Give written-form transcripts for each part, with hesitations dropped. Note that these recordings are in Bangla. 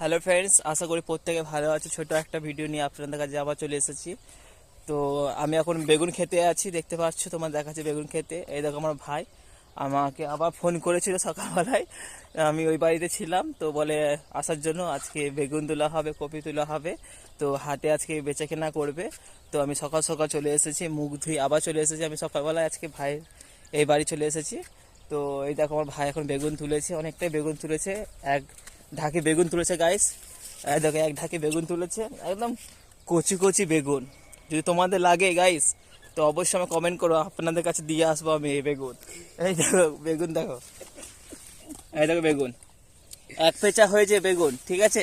হ্যালো ফ্রেন্ডস, আশা করি প্রত্যেকে ভালো আছে। ছোট একটা ভিডিও নিয়ে আপনাদের কাছে আবার চলে এসেছি। তো আমি এখন বেগুন খেতে আছি, দেখতে পাচ্ছ, তোমার দেখাচ্ছে বেগুন খেতে। এই দেখো আমার ভাই আমাকে আবার ফোন করেছিল সকালবেলায়, আমি ওই বাড়িতে ছিলাম, তো বলে আসার জন্য। আজকে বেগুন তোলা হবে, কপি তোলা হবে, তো হাটে আজকে বেচা কেনা করবে। তো আমি সকাল সকাল চলে এসেছি, মুখ ধুই আবার চলে এসেছি আমি সকালবেলায় আজকে ভাই এই বাড়ি চলে এসেছি। তো এই দেখো আমার ভাই এখন বেগুন তুলেছে, অনেকটাই বেগুন তুলেছে, এক ঢাকি বেগুন তুলেছে গাইস। দেখো এক ঢাকি বেগুন তুলেছে, একদম কচি কচি বেগুন। যদি তোমাদের লাগে গাইস তো অবশ্যই আমি কমেন্ট করো, আপনাদের কাছে দিয়ে আসবো আমি এই বেগুন। এই দেখো বেগুন, দেখো এই দেখো বেগুন, এক পেঁচা হয়েছে বেগুন, ঠিক আছে।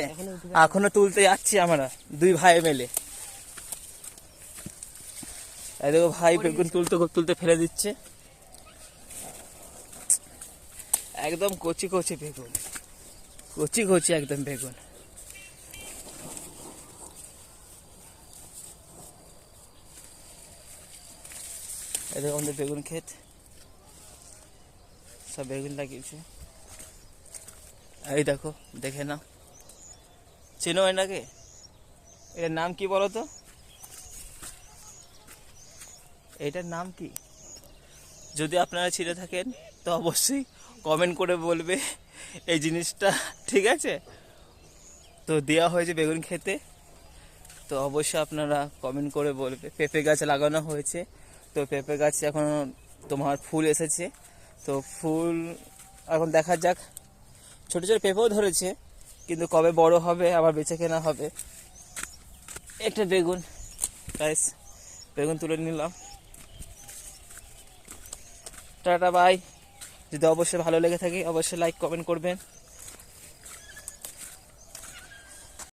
এখনো তুলতে যাচ্ছি আমরা দুই ভাই মিলে। এই দেখো ভাই বেগুন তুলতে তুলতে ফেলে দিচ্ছে, একদম কচি কচি বেগুন, কচি কচি একদম বেগুন। এই দেখো আমাদের বেগুন ক্ষেত, সব বেগুন লাগিয়েছে। এই দেখো, দেখে নাও, চেনো এনাকে? এটার নাম কি বলো তো? এটার নাম কি? যদি আপনারা ছিঁড়ে থাকেন তো অবশ্যই কমেন্ট করে বলবে এই জিনিসটা, ঠিক আছে। তো দেওয়া হয়েছে বেগুন খেতে, তো অবশ্যই আপনারা কমেন্ট করে বলবে। পেঁপে গাছ লাগানো হয়েছে, তো পেঁপে গাছে এখন তোমার ফুল এসেছে, তো ফুল এখন দেখা যাক। ছোটো ছোটো পেঁপেও ধরেছে, কিন্তু কবে বড় হবে আবার বেচে কেনা হবে। একটা বেগুন গাইস, বেগুন তুলে নিলাম। Tata bye. যদি অবশ্যই ভালো লেগে থাকে অবশ্যই লাইক কমেন্ট করবেন।